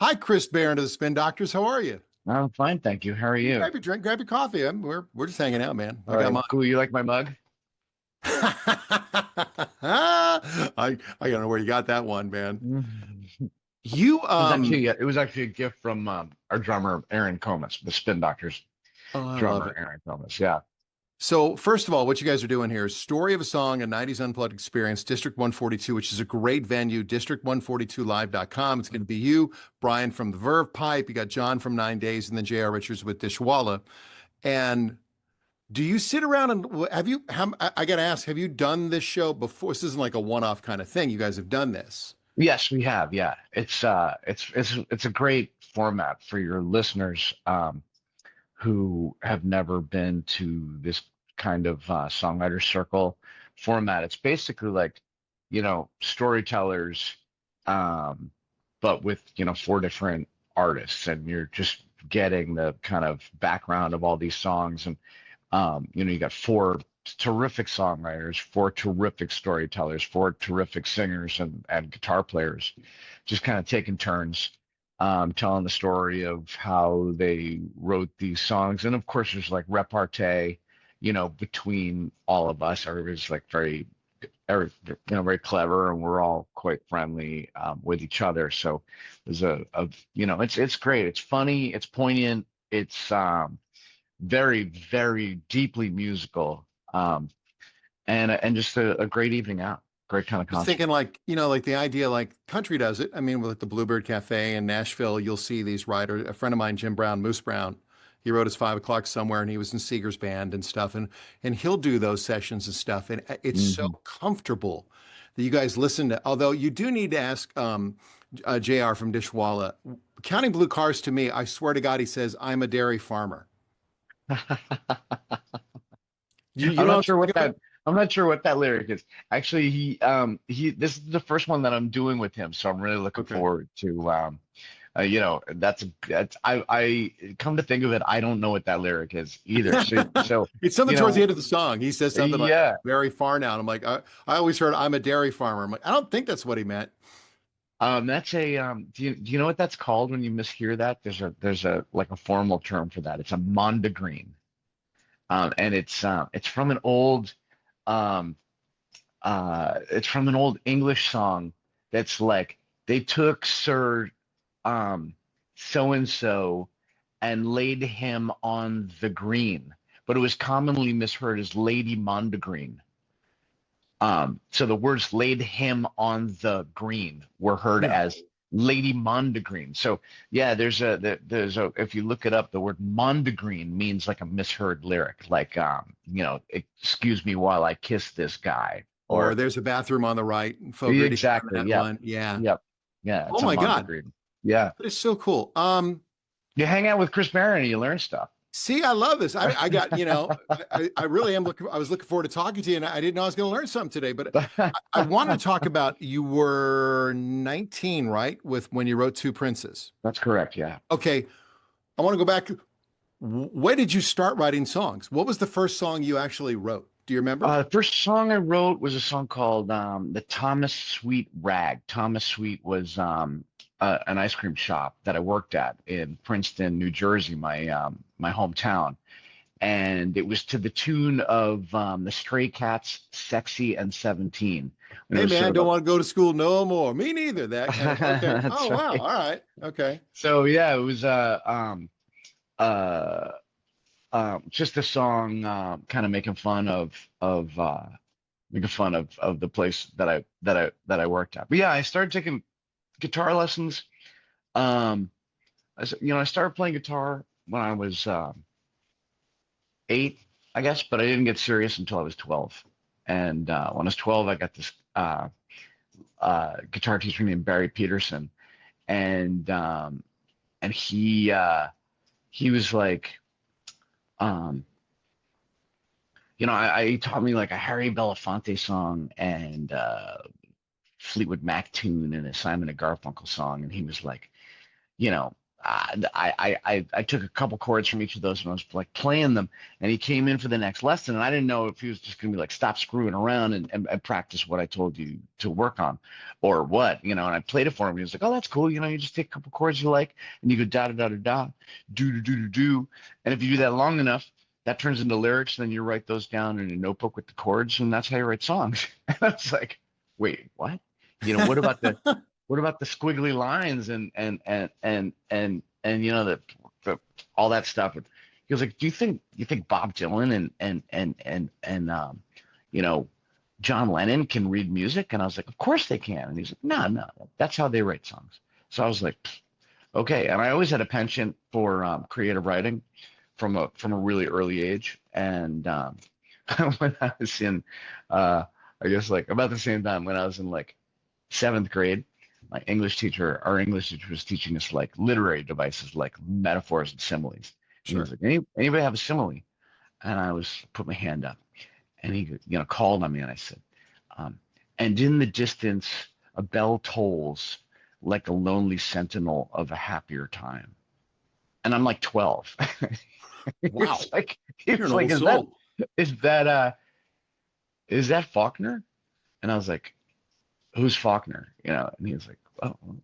Hi, Chris Barron of the Spin Doctors. How are you? I'm fine, thank you. How are you? Grab your drink, grab your coffee. We're just hanging out, man. I All got right, mine. cool. You like my mug? I don't know where you got that one, man. Mhm. You It was actually a gift from our drummer Aaron Comas, the Spin Doctors oh, I love drummer it. Aaron Comas. Yeah. So first of all, what you guys are doing here is Story of a Song, a 90s Unplugged Experience, District 142, which is a great venue, district142live.com. It's going to be you, Brian from the Verve Pipe, you got John from 9 Days, and then J.R. Richards with Dishwalla. And do you sit around and have you? I got to ask, have you done this show before? This isn't like a one-off kind of thing. You guys have done this. Yes, we have. Yeah. It's a great format for your listeners who have never been to this kind of songwriter circle format. It's basically like, storytellers, um, but with, four different artists, and you're just getting the kind of background of all these songs. And, you got four terrific songwriters, four terrific storytellers, four terrific singers and guitar players, just kind of taking turns telling the story of how they wrote these songs. And of course, there's like repartee, between all of us. Everybody's like very clever, and we're all quite friendly with each other. So there's it's great. It's funny. It's poignant. It's very, very deeply musical, and just a great evening out. Great kind of Just concert. thinking like, like the idea like country does it. I mean, with the Bluebird Cafe in Nashville, you'll see these writers. A friend of mine, Jim Brown, Moose Brown, he wrote his 5 o'clock somewhere and he was in Seeger's band and stuff. And he'll do those sessions and stuff. And it's so Hmm. comfortable that you guys listen to, although you do need to ask JR from Dishwalla. Counting Blue Cars to me, I swear to God, he says, I'm a dairy farmer. You I'm know not what sure I'm what talking about? that I'm not sure what that lyric is. Actually, he this is the first one that I'm doing with him, so I'm really looking Okay. forward to that's I come to think of it, I don't know what that lyric is either. So It's something you towards the know end of the song. He says something like, yeah. very far now. And I'm like, I always heard I'm a dairy farmer. I'm like, I don't think that's what he meant. That's a do you know what that's called when you mishear that? There's a like a formal term for that. It's a mondegreen. And it's from an old um it's from an old English song that's like they took Sir um so and so and laid him on the green, but it was commonly misheard as Lady Mondegreen. So the words laid him on the green were heard No. as Lady Mondegreen. So yeah, there's a if you look it up, the word Mondegreen means like a misheard lyric, like excuse me while I kiss this guy, Or or there's a bathroom on the right. Fogarty found exactly, that yep, one. Yeah. yep, yeah, Oh it's a my God. Mondegreen. Yeah, That is so cool. you hang out with Chris Barron and you learn stuff. See, I love this. I got, I really am looking, I was looking forward to talking to you and I didn't know I was going to learn something today, but I wanted to talk about you were 19, right? With when you wrote Two Princes. That's correct. Yeah. Okay. I want to go back. When did you start writing songs? What was the first song you actually wrote? Do you remember? The first song I wrote was a song called "The Thomas Sweet Rag." Thomas Sweet was an ice cream shop that I worked at in Princeton, New Jersey, my hometown, and it was to the tune of the Stray Cats' "Sexy and 17." And it Hey was man, sort don't of want to go to school no more. Me neither. That kind of okay. Oh that's wow. right. All right. Okay. So yeah, it was uh just a song kind of making fun of the place that I worked at. But yeah, I started taking guitar lessons. I started playing guitar when I was 8, I guess, but I didn't get serious until I was 12. And when I was 12, I got this guitar teacher named Barry Peterson, and he was like, um, he taught me like a Harry Belafonte song and Fleetwood Mac tune and a Simon and Garfunkel song, and he was like, you know, I took a couple chords from each of those and I was like playing them, and he came in for the next lesson, and I didn't know if he was just gonna be like, stop screwing around and practice what I told you to work on, or what, you know. And I played it for him. He was like, oh, that's cool. You know, you just take a couple chords you like, and you go da da da da da, do do do do do, and if you do that long enough, that turns into lyrics. And then you write those down in a notebook with the chords, and that's how you write songs. And I was like, wait, what? You know, what about the squiggly lines and you know the all that stuff? He was like, do you think Bob Dylan and you know, John Lennon can read music? And I was like, of course they can. And he's like, no, that's how they write songs. So I was like, okay. And I always had a penchant for creative writing from a really early age. And when I was in I guess like about the same time when I was in like seventh grade, our English teacher was teaching us like literary devices, like metaphors and similes. And he Sure. was like, anybody have a simile? And I put my hand up, and he, you know, called on me, and I said, um, and in the distance, a bell tolls like a lonely sentinel of a happier time. And I'm like 12. Wow. He You're was an like, old soul. is that, is that Faulkner? And I was like, who's Faulkner? You know, and he was like, oh, well,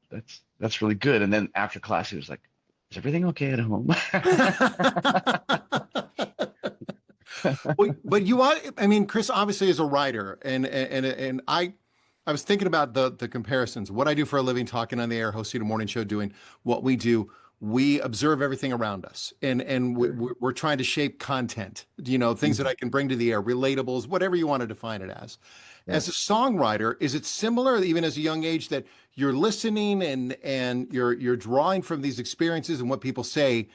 that's really good. And then after class, he was like, is everything okay at home? Well, but I mean, Chris obviously is a writer, and I was thinking about the comparisons. What I do for a living, talking on the air, hosting a morning show, doing what we do. We observe everything around us, and Sure. we're trying to shape content. You know, things that Mhm. I can bring to the air, relatables, whatever you want to define it as. Yeah. As a songwriter, is it similar, even as a young age, that you're listening and you're drawing from these experiences and what people say,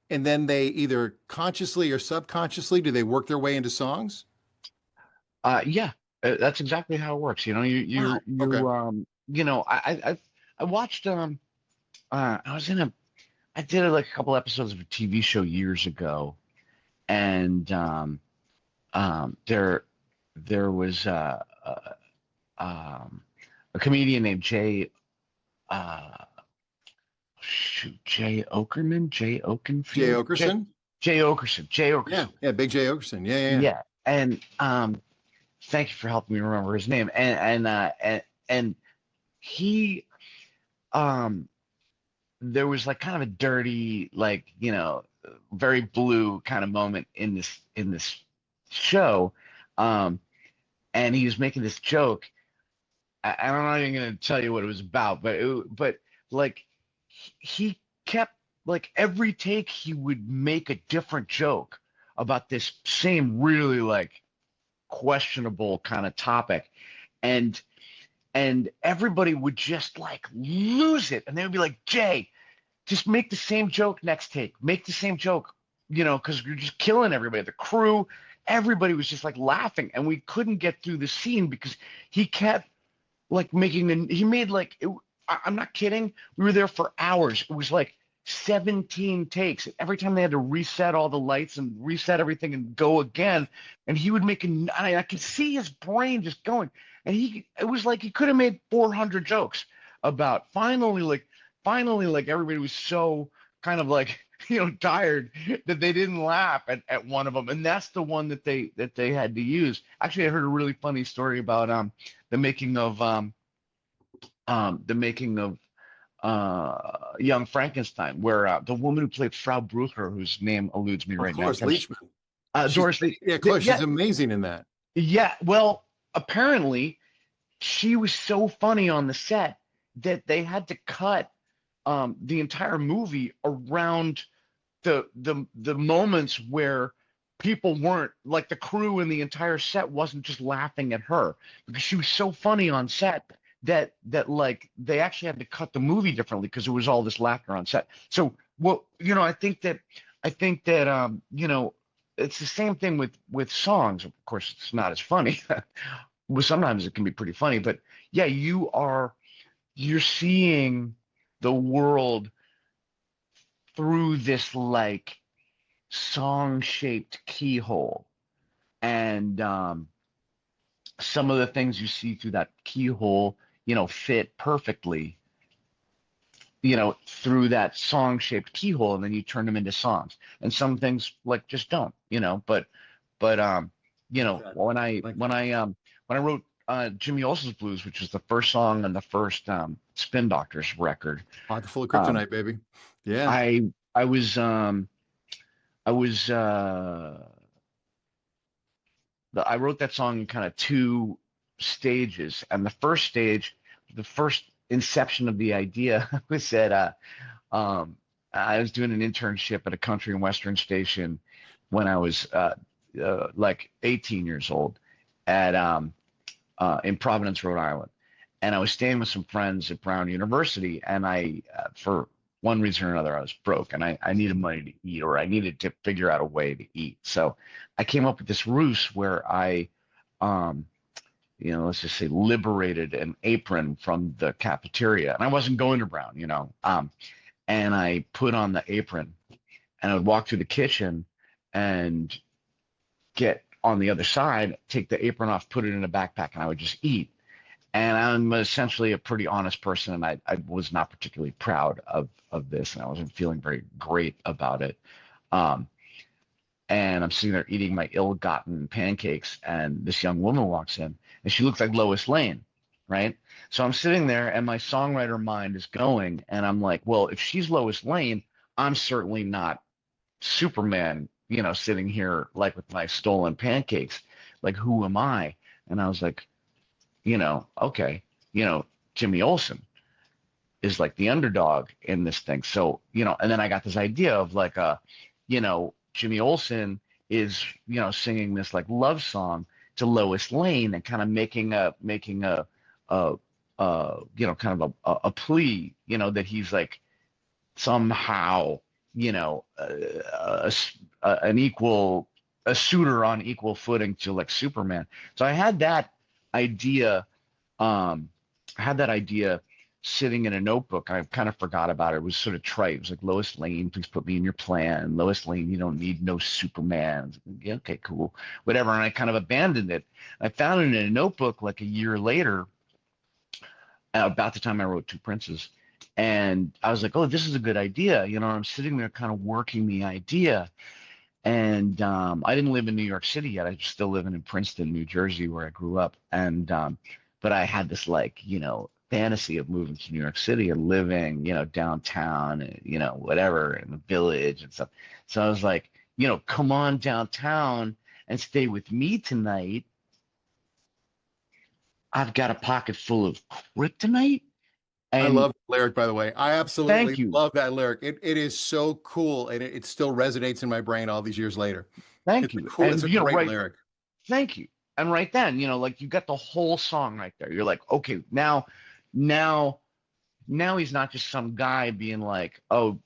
and then they either consciously or subconsciously do they work their way into songs? Yeah, that's exactly how it works. You know, Wow. Okay. you know, I watched, I was in I did like a couple episodes of a TV show years ago, and there was a comedian named uh, Jay Okerman, Jay Jay Oakenfield, Okerson? Jay Yeah. Okerson. Yeah. Big Jay Okerson. Yeah. Yeah. Yeah, and thank you for helping me remember his name. And he um there was like kind of a dirty, like, you know, very blue kind of moment in this show, um and he was making this joke. I'm not even going to tell you what it was about, but like he kept, like, every take he would make a different joke about this same really like questionable kind of topic, and everybody would just like lose it, and they would be like, Jay, just make the same joke next take, make the same joke, you know, because you're just killing everybody, the crew, everybody was just like laughing, and we couldn't get through the scene because he kept like he made like it, I'm not kidding, we were there for hours. It was like 17 takes. Every time they had to reset all the lights and reset everything and go again, and he would make I could see his brain just going, and it was like he could have made 400 jokes about finally like everybody was so kind of like you know tired that they didn't laugh at one of them, and that's the one that they had to use. Actually, I heard a really funny story about the making of the making of Young Frankenstein, where the woman who played Frau Brucher, whose name eludes me Of right now, course, Leachman. She's Doris Lee. yeah, of course, she's Yeah, amazing in that. yeah. Well, apparently she was so funny on the set that they had to cut the entire movie around the moments where people weren't, like, the crew and the entire set wasn't just laughing at her because she was so funny on set that like they actually had to cut the movie differently because there was all this laughter on set. So, well, you know, I think that you know, it's the same thing with songs. Of course, it's not as funny. Well, sometimes it can be pretty funny, but yeah, you're seeing the world through this like song shaped keyhole, and some of the things you see through that keyhole, you know, fit perfectly through that song shaped keyhole, and then you turn them into songs. And some things like just don't, but Like that. Like that. when I wrote Jimmy Olsen's Blues, which was the first song on the first Spin Doctors record, Pocket Full of um, Kryptonite, baby. Yeah. I I was I was I wrote that song in kind of two stages, and the first stage, the first inception of the idea was that um, I was doing an internship at a country and western station when I was like 18 years old at in Providence, Rhode Island, and I was staying with some friends at Brown University, and for one reason or another, I was broke, and I needed money to eat, or I needed to figure out a way to eat. So I came up with this ruse where um, let's just say liberated an apron from the cafeteria, and I wasn't going to Brown, and I put on the apron, and I would walk through the kitchen and get on the other side, take the apron off, put it in a backpack, and I would just eat. And I'm essentially a pretty honest person, and I was not particularly proud of this, and I wasn't feeling very great about it. Um, and I'm sitting there eating my ill-gotten pancakes, and this young woman walks in, and she looks like Lois Lane, right? So I'm sitting there, and my songwriter mind is going, and I'm like, well, if she's Lois Lane, I'm certainly not Superman, sitting here like with my stolen pancakes. Like, who am I? And I was like, okay, Jimmy Olsen is like the underdog in this thing. So, and then I got this idea of like Jimmy Olsen is, singing this like love song to Lois Lane and kind of kind of a plea, that he's like somehow, an equal, a suitor on equal footing to like Superman. So idea, I had that idea sitting in a notebook. I kind of forgot about it. It was sort of trite. It was like, Lois Lane, please put me in your plan. Lois Lane, you don't need no Superman. Yeah, okay, cool, whatever. And I kind of abandoned it. I found it in a notebook like a year later, about the time I wrote Two Princes. And I was like, oh, this is a good idea. I'm sitting there kind of working the idea. And I didn't live in New York City yet. I was still living in Princeton, New Jersey, where I grew up. And but I had this like, fantasy of moving to New York City and living, downtown, whatever, in the village and stuff. So I was like, come on downtown and stay with me tonight. I've got a pocket full of kryptonite. I And love the lyric, by the way. I absolutely thank you. love that lyric. It is so cool, and it still resonates in my brain all these years later. Thank It's a you. cool, it's And a great right, lyric. thank you. And right then, like you got the whole song right there. You're like, okay, now now he's not just some guy being like, oh,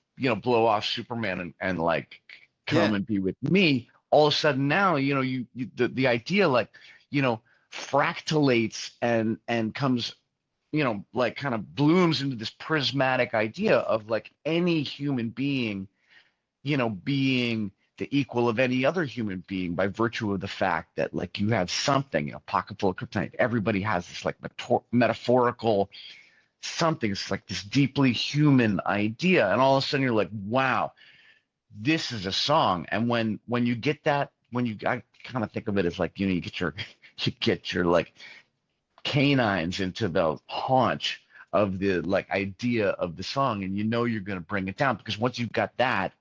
blow off Superman and like come Yeah. and be with me. All of a sudden now, the idea like, fractalates and comes, like kind of blooms into this prismatic idea of like any human being, being the equal of any other human being by virtue of the fact that like you have something, pocket full of kryptonite. Everybody has this like metaphorical something. It's like this deeply human idea, and all of a sudden you're like, wow, this is a song. And when you get that, I kind of think of it as like, you get your you get your like canines into the haunch of the like idea of the song, and you're going to bring it down, because once you've got that,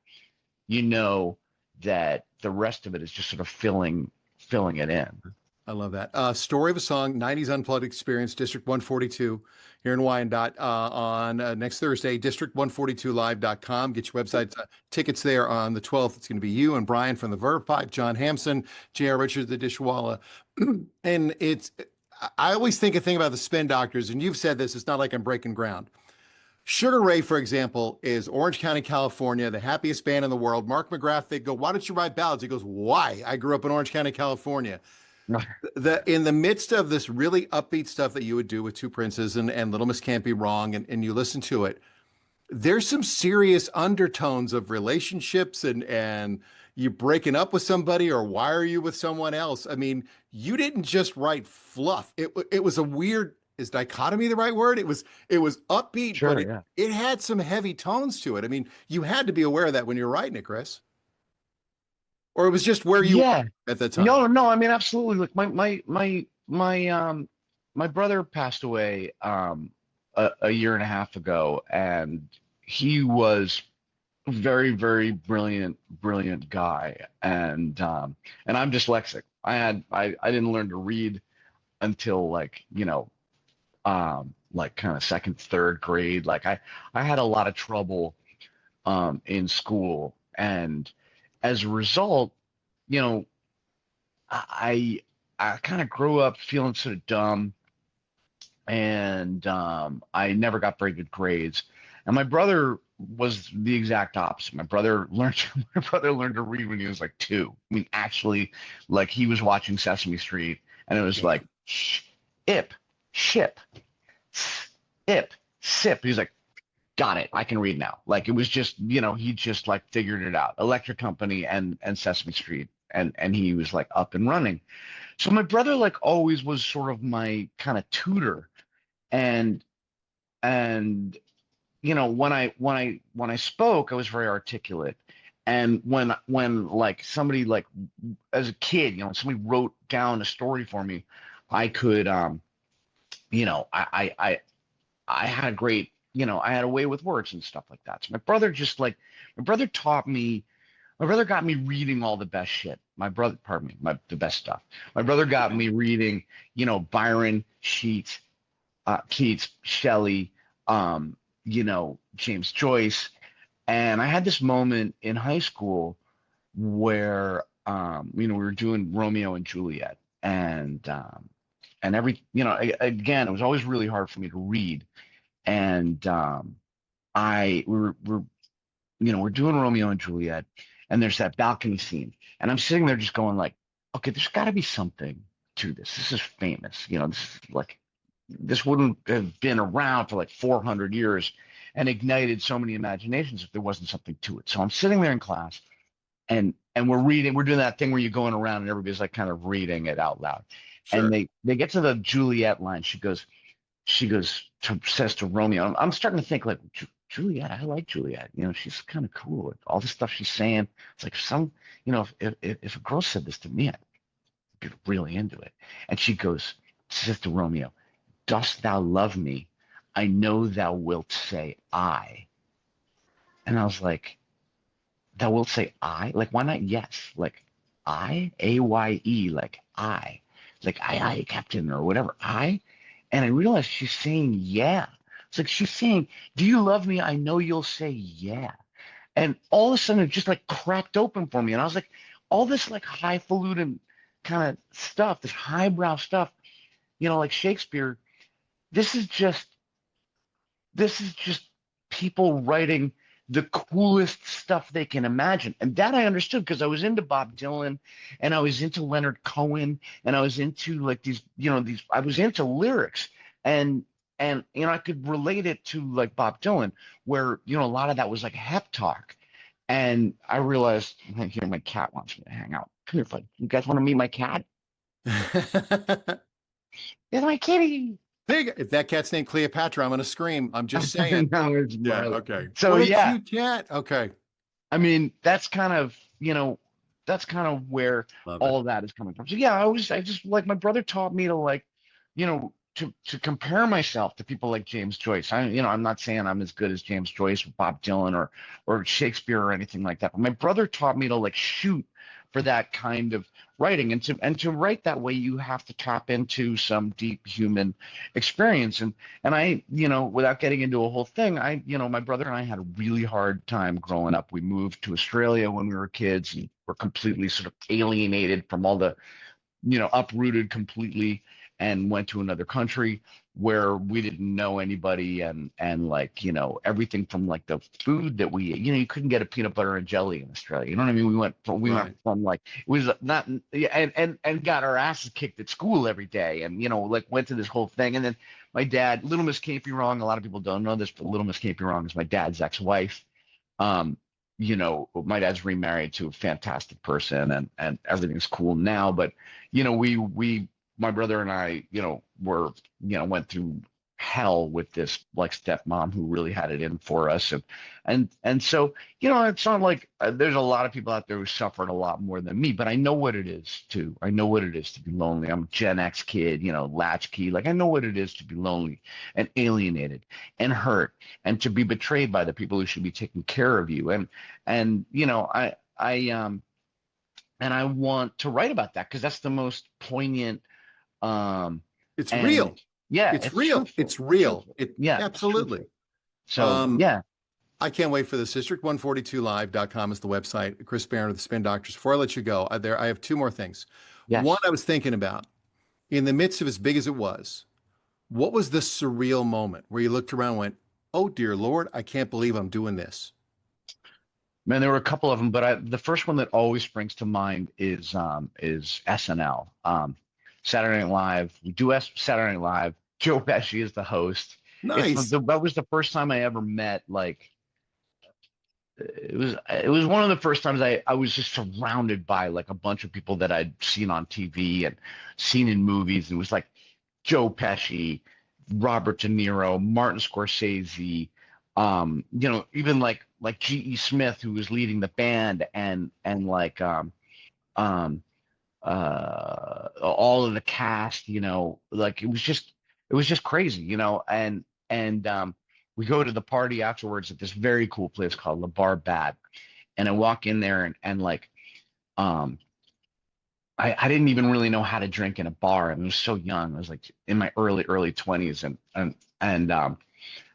you know that the rest of it is just sort of filling it in. I love that. Story of a Song, 90s Unplugged Experience, District 142 here in Wyandotte on next Thursday, district142live.com. Get your website tickets there on the 12th. It's going to be you and Brian from the Verve Pipe, John Hampson, J.R. Richards, the Dishwalla. And I always think a thing about the Spin Doctors, and you've said this, it's not like I'm breaking ground. Sugar Ray, for example, is Orange County, California, the happiest band in the world. Mark McGrath, they go, why don't you write ballads? He goes, why? I grew up in Orange County, California. In the midst of this really upbeat stuff that you would do with Two Princes and Little Miss Can't Be Wrong, and you listen to it, there's some serious undertones of relationships and you breaking up with somebody, or why are you with someone else? I mean, you didn't just write fluff. It was a weird is dichotomy the right word? It was upbeat, but Sure, it yeah. it had some heavy tones to it. I mean, you had to be aware of that when you're writing it, Chris, or it was just where you Yeah. were at the time. No, no, I mean absolutely. Like my brother passed away a year and a half ago, and he was a very, very brilliant guy. And I'm dyslexic. I didn't learn to read until like, like kind of second, third grade. Like I had a lot of trouble in school. And as a result, you know, I I kind of grew up feeling sort of dumb, and I never got very good grades. And my brother was the exact opposite. My brother learned to read when he was like 2. I mean, actually, like he was watching Sesame Street, and it was like Damn. ip, ship, ip, sip. He's like, got it. I can read now. Like it was just, he just like figured it out. Electric Company and Sesame Street, and he was like up and running. So my brother like always was sort of my kind of tutor, and and when I spoke, I was very articulate. And when like somebody like as a kid, somebody wrote down a story for me, I could you know I had a great, I had a way with words and stuff like that. So my brother taught me. My brother got me reading all the best shit. My brother, pardon me, the best stuff. My brother got me reading, Byron, Keats, Shelley, James Joyce. And I had this moment in high school where, we were doing Romeo and Juliet, and again, it was always really hard for me to read. And I we're doing Romeo and Juliet, and there's that balcony scene, and I'm sitting there just going like, okay, there's got to be something to this. This is famous, this is like this wouldn't have been around for like 400 years and ignited so many imaginations if there wasn't something to it. So I'm sitting there in class, and we're doing that thing where you're going around and everybody's like kind of reading it out loud, and Sure. they get to the Juliet line. Says to Romeo, I'm starting to think like, Juliet, I like Juliet. She's kind of cool. Like, all the stuff she's saying. It's like if a girl said this to me, I'd be really into it. And says to Romeo, dost thou love me? I know thou wilt say I. And I was like, thou wilt say I? Like, why not yes? Like, I, A-Y-E, like I. Like, aye, Captain, or whatever. I. And I realized she's saying yeah. It's like she's saying, do you love me? I know you'll say yeah. And all of a sudden it just like cracked open for me. And I was like, all this like highfalutin kind of stuff, this highbrow stuff, like Shakespeare, this is just people writing the coolest stuff they can imagine. And that I understood because I was into Bob Dylan, and I was into Leonard Cohen, and I was into like I was into lyrics, and I could relate it to like Bob Dylan, where a lot of that was like hep talk. And I realized, here, my cat wants me to hang out. Come here, bud. You guys want to meet my cat? It's my kitty. Hey, if that cat's named Cleopatra, I'm going to scream. I'm just saying. No, it's Yeah. Marley. Okay. So What a yeah, cute cat. Okay. I mean, that's kind of where Love it. all of that is coming from. So yeah, I just like my brother taught me to like, to compare myself to people like James Joyce. I'm not saying I'm as good as James Joyce or Bob Dylan or Shakespeare or anything like that. But my brother taught me to like shoot for that kind of writing, and to write that way, you have to tap into some deep human experience. And I, without getting into a whole thing, my brother and I had a really hard time growing up. We moved to Australia when we were kids, and were completely sort of alienated from all the, uprooted completely, and went to another country where we didn't know anybody, and like, everything from like the food that we ate, you couldn't get a peanut butter and jelly in Australia. You know what I mean? We went Right. from like, it was not, yeah, and got our asses kicked at school every day, and like went to this whole thing. And then my dad, Little Miss Can't Be Wrong, a lot of people don't know this, but Little Miss Can't Be Wrong is my dad's ex-wife. um my dad's remarried to a fantastic person, and everything's cool now. But we my brother and I, went through hell with this like stepmom who really had it in for us, and so it's not like there's a lot of people out there who suffered a lot more than me, but I know what it is too. I know what it is to be lonely. I'm a Gen X kid, latchkey. Like I know what it is to be lonely and alienated and hurt and to be betrayed by the people who should be taking care of you. And I want to write about that because that's the most poignant. It's And real. yeah, It's it's real. truthful. It's It's real. truthful. It Yeah, it's absolutely. truthful. So Um, yeah, I can't wait for this. District142live.com is the website. Chris Barron of the Spin Doctors. Before I let you go, I have two more things. One, yes. I was thinking about in the midst of as big as it was, what was the surreal moment where you looked around and went, "Oh dear Lord, I can't believe I'm doing this." Man, there were a couple of them, but the first one that always springs to mind is SNL. Saturday Night Live. We do Saturday Night Live. Joe Pesci is the host. Nice. That was the first time I ever met like it was one of the first times I was just surrounded by like a bunch of people that I'd seen on TV and seen in movies. It was like Joe Pesci, Robert De Niro, Martin Scorsese, even like G.E. Smith, who was leading the band, and like um, all of the cast, like it was just crazy, and we go to the party afterwards at this very cool place called La Bar Bat, and I walk in there and like um I didn't even really know how to drink in a bar. I mean, I was so young. I was like in my early 20s, and I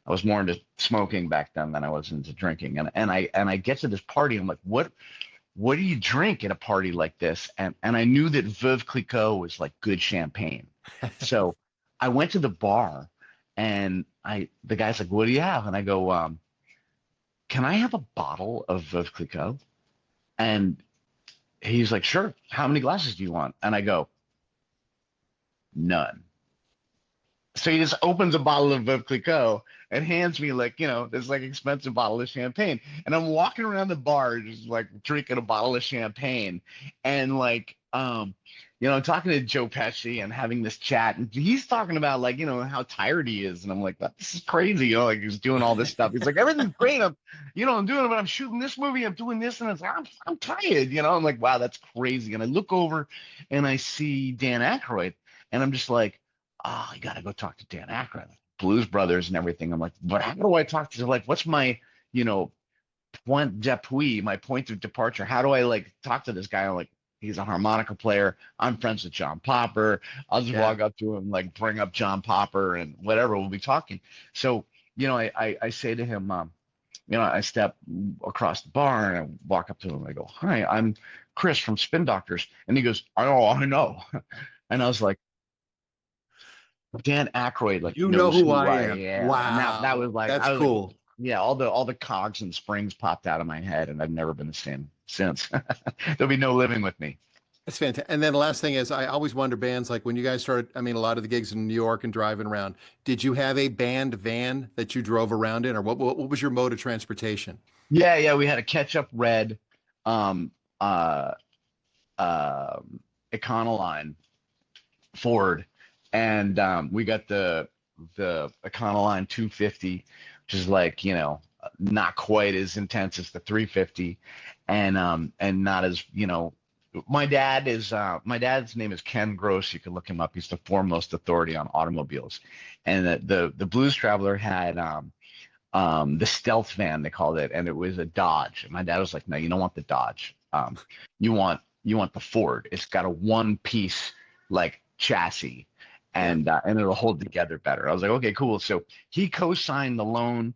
was more into smoking back then than I was into drinking. And I get to this party. I'm like, what do you drink at a party like this? And I knew that Veuve Clicquot was like good champagne. So I went to the bar, and the guy's like, "What do you have?" And I go, "Can I have a bottle of Veuve Clicquot?" And he's like, "Sure. How many glasses do you want?" And I go, "None." So he just opens a bottle of Veuve Clicquot and hands me like, this like expensive bottle of champagne. And I'm walking around the bar just like drinking a bottle of champagne. And like, I'm talking to Joe Pesci and having this chat. And he's talking about like, how tired he is. And I'm like, this is crazy. Like he's doing all this stuff. He's like, everything's great. I'm doing it, but I'm shooting this movie. I'm doing this. And it's like, I'm tired. I'm like, wow, that's crazy. And I look over and I see Dan Aykroyd, and I'm just like, oh, you got to go talk to Dan Aykroyd, Blues Brothers and everything. I'm like, but how do I talk to, like, what's my, point d'appui, my point of departure? How do I like talk to this guy? I'm like, he's a harmonica player. I'm friends with John Popper. I'll just Yeah. walk up to him, like bring up John Popper and whatever. We'll be talking. So, I say to him, I step across the bar and I walk up to him. And I go, "Hi, I'm Chris from Spin Doctors." And he goes, "Oh, I know." And I was like, Dan Aykroyd like You know knows who who I I am. am, and that Wow. was like That's I was like, cool. yeah, all the cogs and springs popped out of my head, and I've never been the same since. There'll be no living with me. That's fantastic. And then the last thing is, I always wonder bands like when you guys started, I mean, a lot of the gigs in New York and driving around, did you have a band van that you drove around in, or what was your mode of transportation? Yeah, yeah, we had a ketchup red, um, uh, uh, Econoline Ford, and we got the Econoline 250, which is like not quite as intense as the 350, and not as my dad's name is Ken Gross. You can look him up. He's the foremost authority on automobiles, and the Blues Traveler had the stealth van, they called it, and it was a Dodge. And my dad was like, "No, you don't want the Dodge. You want the Ford. It's got a one piece like chassis, Yeah. and it'll hold together better." I was like, "Okay, cool." So he co-signed the loan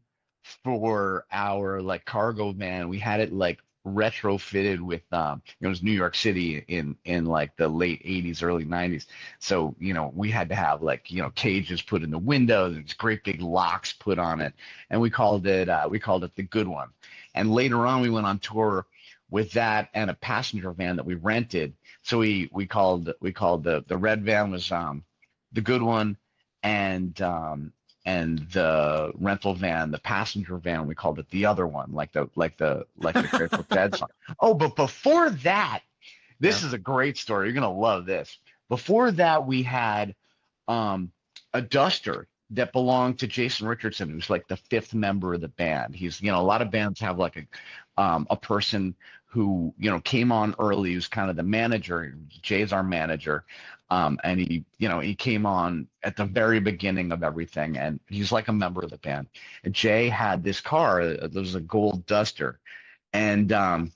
for our like cargo van. We had it like retrofitted with it was New York City in like the late 80s, early 90s. So, we had to have like, cages put in the windows, and great big locks put on it. And we called it the good one. And later on we went on tour with that and a passenger van that we rented. So we called the red van was the good one, and the rental van, the passenger van, we called it the other one, like the Grateful Dead song. Oh, but before that, Yeah. this is a great story. You're gonna love this. Before that, we had a Duster that belonged to Jason Richardson, who's like the fifth member of the band. He's, a lot of bands have like a person who, came on early, who's kind of the manager. Jay's our manager. And he came on at the very beginning of everything, and he's like a member of the band. And Jay had this car, there was a gold Duster. And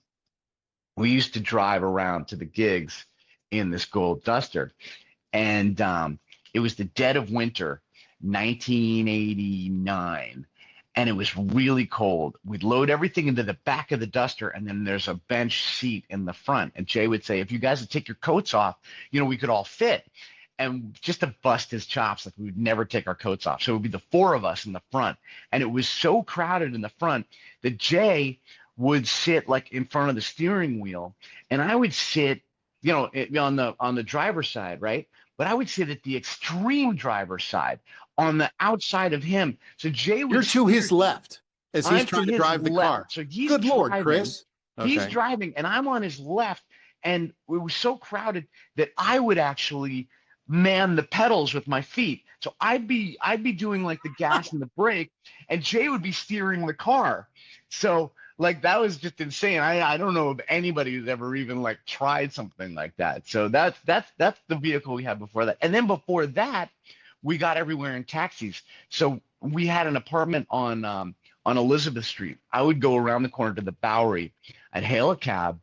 we used to drive around to the gigs in this gold Duster. And it was the dead of winter, 1989, and it was really cold. We'd load everything into the back of the Duster, and then there's a bench seat in the front. And Jay would say, if you guys would take your coats off, we could all fit. And just to bust his chops, like we would never take our coats off. So it would be the four of us in the front. And it was so crowded in the front that Jay would sit like in front of the steering wheel, and I would sit, on the driver's side, right? But I would sit at the extreme driver's side on the outside of him. So Jay would. You're to his left as he's I'm trying to drive the car. So he's Good Lord, driving, Chris. He's driving, and I'm on his left, and it was so crowded that I would actually man the pedals with my feet. So I'd be doing like the gas and the brake, and Jay would be steering the car. So like that was just insane. I don't know if anybody who's ever even like tried something like that. So that's the vehicle we had before that. And then before that, we got everywhere in taxis. So we had an apartment on Elizabeth Street. I would go around the corner to the Bowery. I'd hail a cab,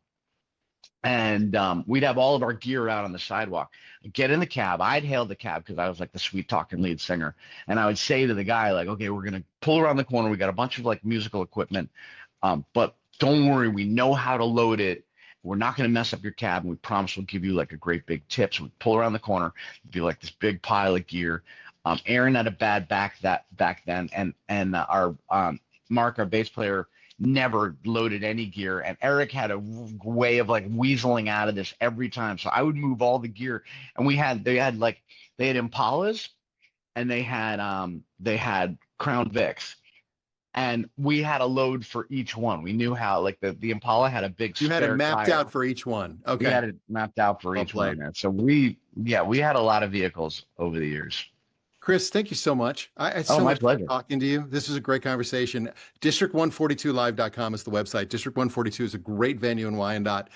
and we'd have all of our gear out on the sidewalk. I'd get in the cab. I'd hail the cab because I was like the sweet talking lead singer. And I would say to the guy, like, okay, we're going to pull around the corner. We got a bunch of like musical equipment. But don't worry, we know how to load it. We're not going to mess up your cab, and we promise we'll give you like a great big tip. So we pull around the corner, it'd be like this big pile of gear. Aaron had a bad back then, and our Mark, our bass player, never loaded any gear, and Eric had a way of like weaseling out of this every time. So I would move all the gear, and they had Impalas, and they had Crown Vics. And we had a load for each one. We knew how, like the Impala had a big. You had it mapped tire. out for each one. Okay. We had it mapped out for each one. Man. So we had a lot of vehicles over the years. Chris, thank you so much. It's so much fun talking to you. This was a great conversation. District142live.com is the website. District 142 is a great venue in Wyandotte.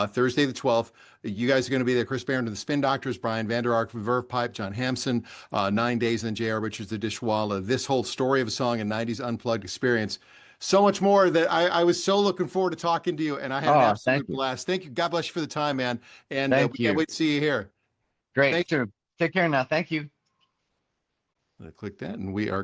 Thursday the 12th. You guys are going to be there. Chris Barron and the Spin Doctors, Brian Vander from Verve Pipe, John Hampson, 9 Days, and then J.R. Richards, the Dishwalla. This whole story of a song and 90s unplugged experience. So much more that I was so looking forward to talking to you, and I had an absolute blast. Thank you. God bless you for the time, man. And we can't wait to see you here. Great. Thank you. Take care now. Thank you. Click that, and we are